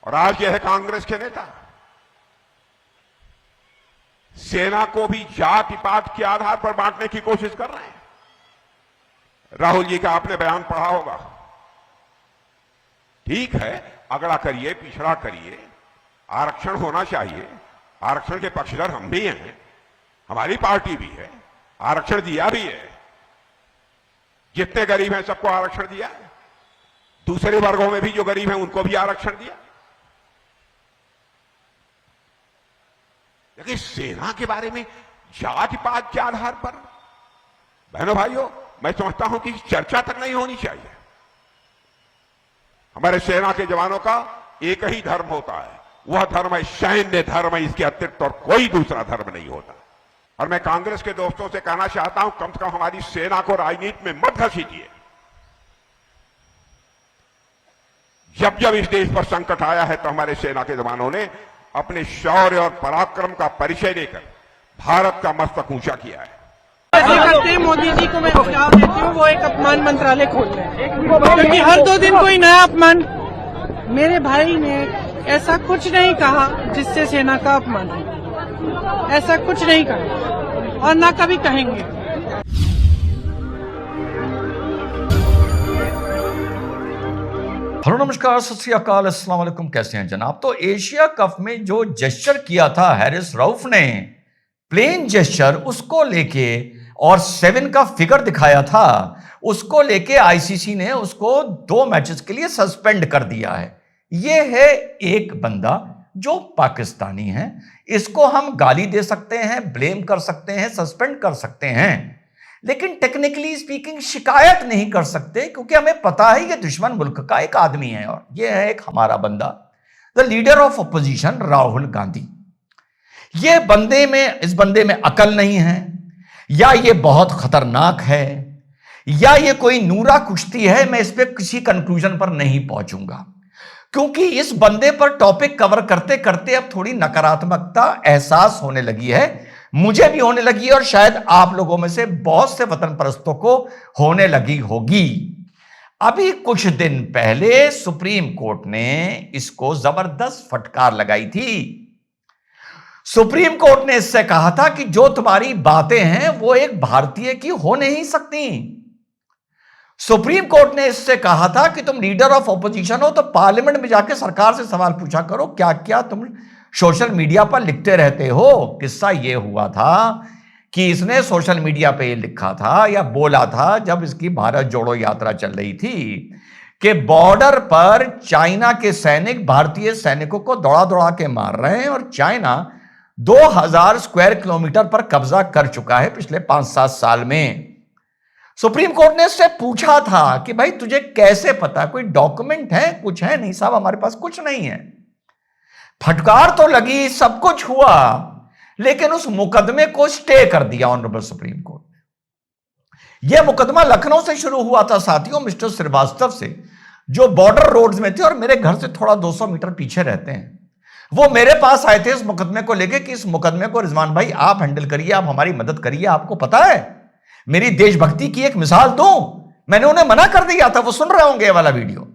और आज यह है कांग्रेस के नेता सेना को भी जाति पात के आधार पर बांटने की कोशिश कर रहे हैं। राहुल जी का आपने बयान पढ़ा होगा। ठीक है, अगड़ा करिए, पिछड़ा करिए, आरक्षण होना चाहिए। आरक्षण के पक्षधर हम भी हैं, हमारी पार्टी भी है, आरक्षण दिया भी है। जितने गरीब हैं सबको आरक्षण दिया है, दूसरे वर्गों में भी जो गरीब हैं उनको भी आरक्षण दिया। लेकिन सेना के बारे में जाति पात के आधार पर, बहनों भाइयों, मैं समझता हूं कि चर्चा तक नहीं होनी चाहिए। हमारे सेना के जवानों का एक ही धर्म होता है, वह धर्म है सैन्य धर्म है। इसके अतिरिक्त और कोई दूसरा धर्म नहीं होता। और मैं कांग्रेस के दोस्तों से कहना चाहता हूं, कम से कम हमारी सेना को राजनीति में मत घसीटिए। जब जब इस देश पर संकट आया है तो हमारे सेना के जवानों ने अपने शौर्य और पराक्रम का परिचय देकर भारत का मस्तक ऊंचा किया है। ऐसे करते हैं मोदी जी को मैं सुझाव देती हूँ, वो एक अपमान मंत्रालय खोल रहे हैं, क्योंकि हर 2 दिन कोई नया अपमान। मेरे भाई ने ऐसा कुछ नहीं कहा जिससे सेना का अपमान हो, ऐसा कुछ नहीं कहा और ना कभी कहेंगे। हेलो नमस्कार, सत श्री अकाल, अस्सलाम वालेकुम। कैसे हैं जनाब? तो एशिया कप में जो जेस्चर किया था हैरिस रऊफ ने, प्लेन जेस्चर, उसको लेके और 7 का फिगर दिखाया था, उसको लेके आईसीसी ने उसको 2 मैचेस के लिए सस्पेंड कर दिया है। ये है एक बंदा जो पाकिस्तानी है, इसको हम गाली दे सकते हैं, ब्लेम कर सकते हैं, सस्पेंड कर सकते हैं, लेकिन टेक्निकली स्पीकिंग शिकायत नहीं कर सकते, क्योंकि हमें पता है ये दुश्मन मुल्क का एक आदमी है और ये है एक हमारा बंदा, the leader of opposition Rahul Gandhi. ये इस बंदे में अकल नहीं है, या ये बहुत खतरनाक है, या ये कोई नूरा कुश्ती है। मैं इस पे किसी कंक्लूजन पर नहीं पहुंचूंगा, क्योंकि इस बंदे पर टॉपिक कवर करते करते अब थोड़ी नकारात्मकता एहसास होने लगी है, मुझे भी होने लगी है और शायद आप लोगों में से बहुत से वतन परस्तों को होने लगी होगी। अभी कुछ दिन पहले सुप्रीम कोर्ट ने इसको जबरदस्त फटकार लगाई थी। सुप्रीम कोर्ट ने इससे कहा था कि जो तुम्हारी बातें हैं वो एक भारतीय की हो नहीं सकती। सुप्रीम कोर्ट ने इससे कहा था कि तुम लीडर ऑफ ऑपोजिशन हो तो पार्लियामेंट में जाके सरकार से सवाल पूछा करो, क्या क्या तुम सोशल मीडिया पर लिखते रहते हो। किस्सा यह हुआ था कि इसने सोशल मीडिया पे लिखा था या बोला था, जब इसकी भारत जोड़ो यात्रा चल रही थी, कि बॉर्डर पर चाइना के सैनिक भारतीय सैनिकों को दौड़ा दौड़ा के मार रहे हैं और चाइना 2000 स्क्वायर किलोमीटर पर कब्जा कर चुका है पिछले 5-7 साल में। सुप्रीम कोर्ट ने इससे पूछा था कि भाई तुझे कैसे पता, कोई डॉक्यूमेंट है? कुछ है नहीं साहब, हमारे पास कुछ नहीं है। फटकार तो लगी, सब कुछ हुआ, लेकिन उस मुकदमे को स्टे कर दिया ऑनरेबल सुप्रीम कोर्ट ने। यह मुकदमा लखनऊ से शुरू हुआ था साथियों, मिस्टर श्रीवास्तव से, जो बॉर्डर रोड्स में थे और मेरे घर से थोड़ा 200 मीटर पीछे रहते हैं। वो मेरे पास आए थे इस मुकदमे को लेके कि इस मुकदमे को रिजवान भाई आप हैंडल करिए, आप हमारी मदद करिए। आपको पता है, मेरी देशभक्ति की एक मिसाल दूं, मैंने उन्हें मना कर दिया था। वो सुन रहे होंगे ये वाला वीडियो।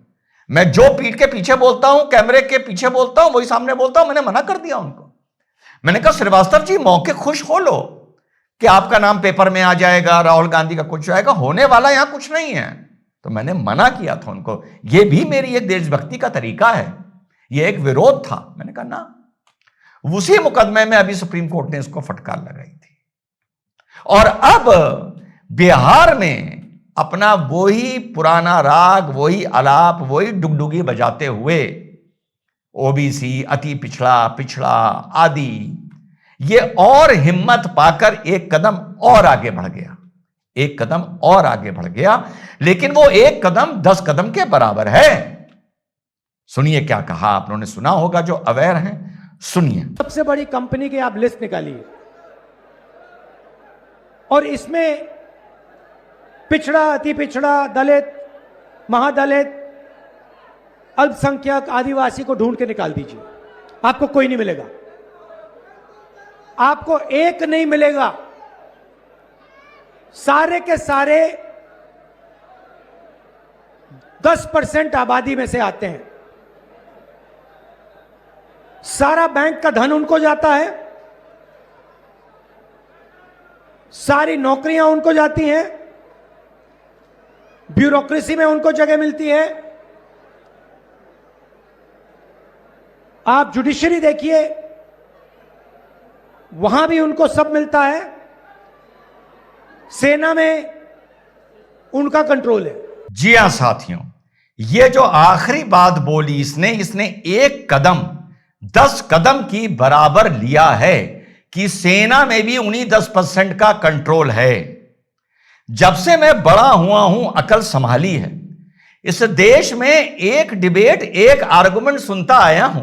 मैं जो पीठ के पीछे बोलता हूं, कैमरे के पीछे बोलता हूं, वही सामने बोलता हूं। मैंने मना कर दिया उनको। मैंने कहा श्रीवास्तव जी, मौके खुश हो लो कि आपका नाम पेपर में आ जाएगा, राहुल गांधी का कुछ आएगा, होने वाला यहां कुछ नहीं है। तो मैंने मना किया था उनको। यह भी मेरी एक देशभक्ति का तरीका है, यह एक विरोध था। मैंने कहा ना। उसी मुकदमे में अभी सुप्रीम कोर्ट ने इसको फटकार लगाई थी और अब बिहार में अपना वही पुराना राग, वही आलाप, वही डुगडुगी बजाते हुए ओबीसी, अति पिछड़ा, पिछड़ा आदि, ये और हिम्मत पाकर एक कदम और आगे बढ़ गया, एक कदम और आगे बढ़ गया। लेकिन वो एक कदम 10 कदम के बराबर है। सुनिए क्या कहा, आप लोगों ने सुना होगा जो अवेयर हैं, सुनिए। सबसे बड़ी कंपनी की आप लिस्ट निकालिए और इसमें पिछड़ा, अति पिछड़ा, दलित, महादलित, अल्पसंख्यक, आदिवासी को ढूंढ के निकाल दीजिए, आपको कोई नहीं मिलेगा, आपको एक नहीं मिलेगा। सारे के सारे 10% आबादी में से आते हैं। सारा बैंक का धन उनको जाता है, सारी नौकरियां उनको जाती हैं, ब्यूरोक्रेसी में उनको जगह मिलती है। आप जुडिशरी देखिए, वहां भी उनको सब मिलता है। सेना में उनका कंट्रोल है। जी हां साथियों, ये जो आखिरी बात बोली इसने एक कदम 10 कदम की बराबर लिया है कि सेना में भी उन्हीं 10% का कंट्रोल है। जब से मैं बड़ा हुआ हूं अकल संभाली है। इस देश में एक डिबेट, एक आर्गुमेंट सुनता आया हूं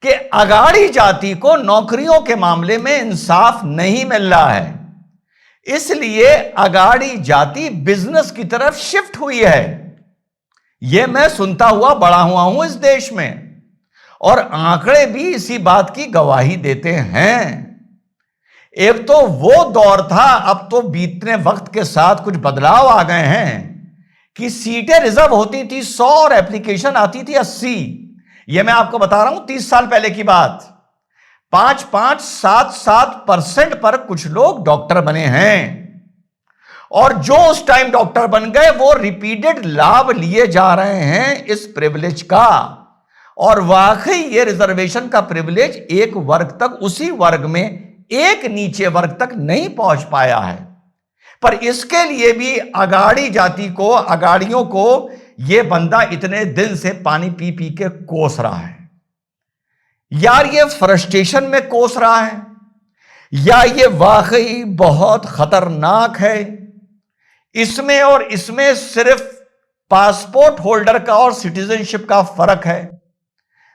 कि अगाड़ी जाति को नौकरियों के मामले में इंसाफ नहीं मिल रहा है, इसलिए अगाड़ी जाति बिजनेस की तरफ शिफ्ट हुई है। यह मैं सुनता हुआ बड़ा हुआ हूं इस देश में, और आंकड़े भी इसी बात की गवाही देते हैं। एक तो वो दौर था, अब तो बीतने वक्त के साथ कुछ बदलाव आ गए हैं कि सीटें रिजर्व होती थी 100 और एप्लीकेशन आती थी 80। यह मैं आपको बता रहा हूं 30 साल पहले की बात। 5-5, 7-7% पर कुछ लोग डॉक्टर बने हैं, और जो उस टाइम डॉक्टर बन गए वो रिपीटेड लाभ लिए जा रहे हैं इस प्रिविलेज का। और वाकई ये रिजर्वेशन का प्रिविलेज एक वर्ग तक, उसी वर्ग में एक नीचे वर्ग तक नहीं पहुंच पाया है। पर इसके लिए भी अगाड़ी जाति को, अगाड़ियों को ये बंदा इतने दिन से पानी पी पी के कोस रहा है। यार ये फ्रस्ट्रेशन में कोस रहा है, या ये वाकई बहुत खतरनाक है। इसमें और इसमें सिर्फ पासपोर्ट होल्डर का और सिटीजनशिप का फर्क है,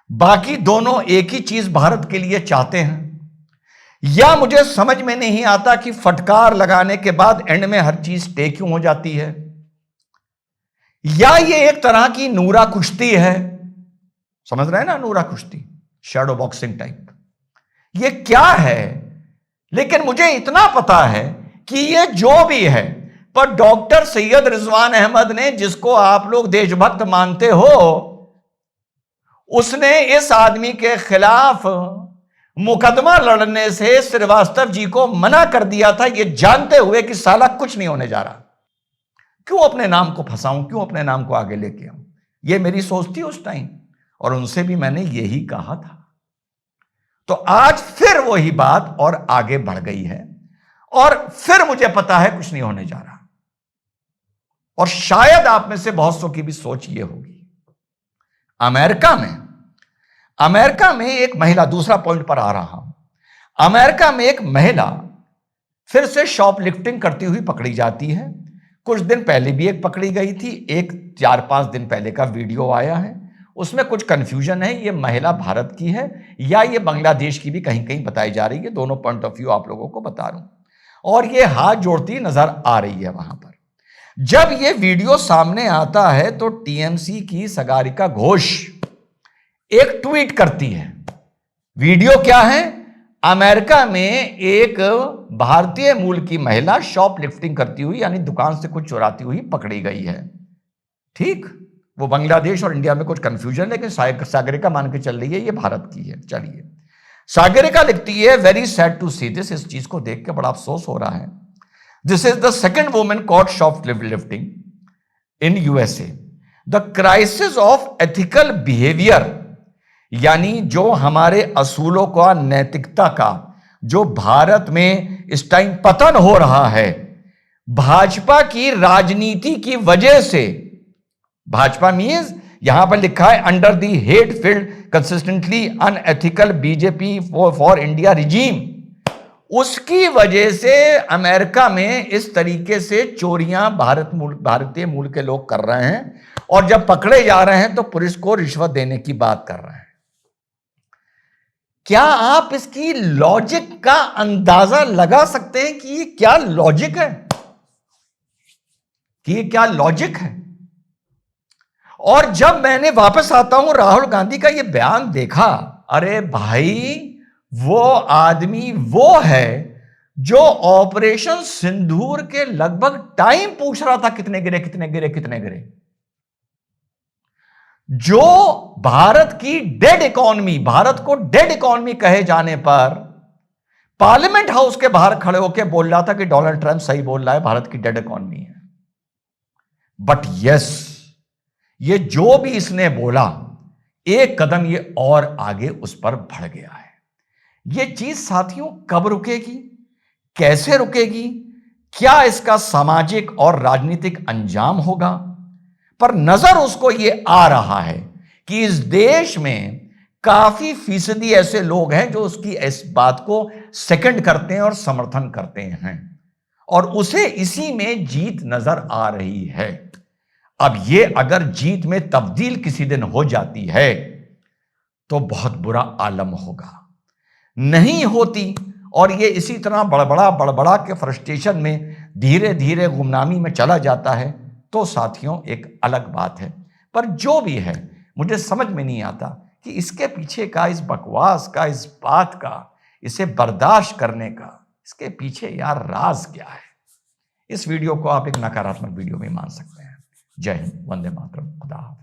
बाकी दोनों एक ही चीज भारत के लिए चाहते हैं। या मुझे समझ में नहीं आता कि फटकार लगाने के बाद एंड में हर चीज टे क्यों हो जाती है। या ये एक तरह की नूरा कुश्ती है, समझ रहे हैं ना, नूरा कुश्ती, शैडो बॉक्सिंग टाइप। ये क्या है? लेकिन मुझे इतना पता है कि ये जो भी है, पर डॉक्टर सैयद रिजवान अहमद ने, जिसको आप लोग देशभक्त मानते हो, उसने इस आदमी के खिलाफ मुकदमा लड़ने से श्रीवास्तव जी को मना कर दिया था, यह जानते हुए कि साला कुछ नहीं होने जा रहा। क्यों अपने नाम को फंसाऊं, क्यों अपने नाम को आगे लेके आऊं? यह मेरी सोच थी उस टाइम, और उनसे भी मैंने यही कहा था। तो आज फिर वही बात और आगे बढ़ गई है, और फिर मुझे पता है कुछ नहीं होने जा रहा। और शायद आप में से बहुत सौ की भी सोच ये होगी। अमेरिका में एक महिला, दूसरा पॉइंट पर आ रहा हूं, अमेरिका में एक महिला फिर से शॉपलिफ्टिंग करती हुई पकड़ी जाती है। कुछ दिन पहले भी एक पकड़ी गई थी, एक 4-5 दिन पहले का वीडियो आया है, उसमें कुछ कंफ्यूजन है, ये महिला भारत की है या ये बांग्लादेश की भी कहीं कहीं बताई जा रही है। दोनों पॉइंट ऑफ व्यू आप लोगों को बता रहा हूं, और ये हाथ जोड़ती नजर आ रही है वहां पर। जब ये वीडियो सामने आता है तो टीएमसी की सागरिका घोष एक ट्वीट करती है। वीडियो क्या है? अमेरिका में एक भारतीय मूल की महिला शॉपलिफ्टिंग करती हुई, यानी दुकान से कुछ चुराती हुई पकड़ी गई है। ठीक, वो बांग्लादेश और इंडिया में कुछ कंफ्यूजन, लेकिन सागरिका मान के चल रही है ये भारत की है। चलिए, सागरिका लिखती है, very sad to see this, इस चीज को देख के बड़ा अफसोस हो रहा है। This is the second women caught shoplifting in USA. The crisis of ethical behaviour, यानी जो हमारे असूलों का, नैतिकता का, जो भारत में इस टाइम पतन हो रहा है भाजपा की राजनीति की वजह से। भाजपा मीन्स यहां पर लिखा है under the hate field consistently unethical BJP for India regime. उसकी वजह से अमेरिका में इस तरीके से चोरियां भारतीय मूल के लोग कर रहे हैं, और जब पकड़े जा रहे हैं तो पुलिस को रिश्वत देने की बात कर रहे हैं। क्या आप इसकी लॉजिक का अंदाजा लगा सकते हैं कि ये क्या लॉजिक है, कि ये क्या लॉजिक है? और जब मैंने वापस आता हूं राहुल गांधी का ये बयान देखा, अरे भाई, वो आदमी वो है जो ऑपरेशन सिंदूर के लगभग टाइम पूछ रहा था कितने गिरे, कितने गिरे, कितने गिरे। जो भारत की डेड इकोनॉमी, भारत को डेड इकोनॉमी कहे जाने पर पार्लियामेंट हाउस के बाहर खड़े होकर बोल रहा था कि डोनाल्ड ट्रंप सही बोल रहा है, भारत की डेड इकोनॉमी है। बट यस, ये जो भी इसने बोला, एक कदम ये और आगे उस पर बढ़ गया है। ये चीज साथियों कब रुकेगी, कैसे रुकेगी, क्या इसका सामाजिक और राजनीतिक अंजाम होगा, पर नजर उसको ये आ रहा है कि इस देश में काफी फीसदी ऐसे लोग हैं जो उसकी इस बात को सेकंड करते हैं और समर्थन करते हैं, और उसे इसी में जीत नजर आ रही है। अब ये अगर जीत में तब्दील किसी दिन हो जाती है तो बहुत बुरा आलम होगा। नहीं होती और ये इसी तरह बड़बड़ा के फ्रस्ट्रेशन में धीरे धीरे गुमनामी में चला जाता है तो साथियों एक अलग बात है। पर जो भी है, मुझे समझ में नहीं आता कि इसके पीछे का, इस बकवास का, इस बात का, इसे बर्दाश्त करने का, इसके पीछे यार राज क्या है। इस वीडियो को आप एक नकारात्मक वीडियो में मान सकते हैं। जय हिंद, वंदे मातरम, खुदा हाफिज़।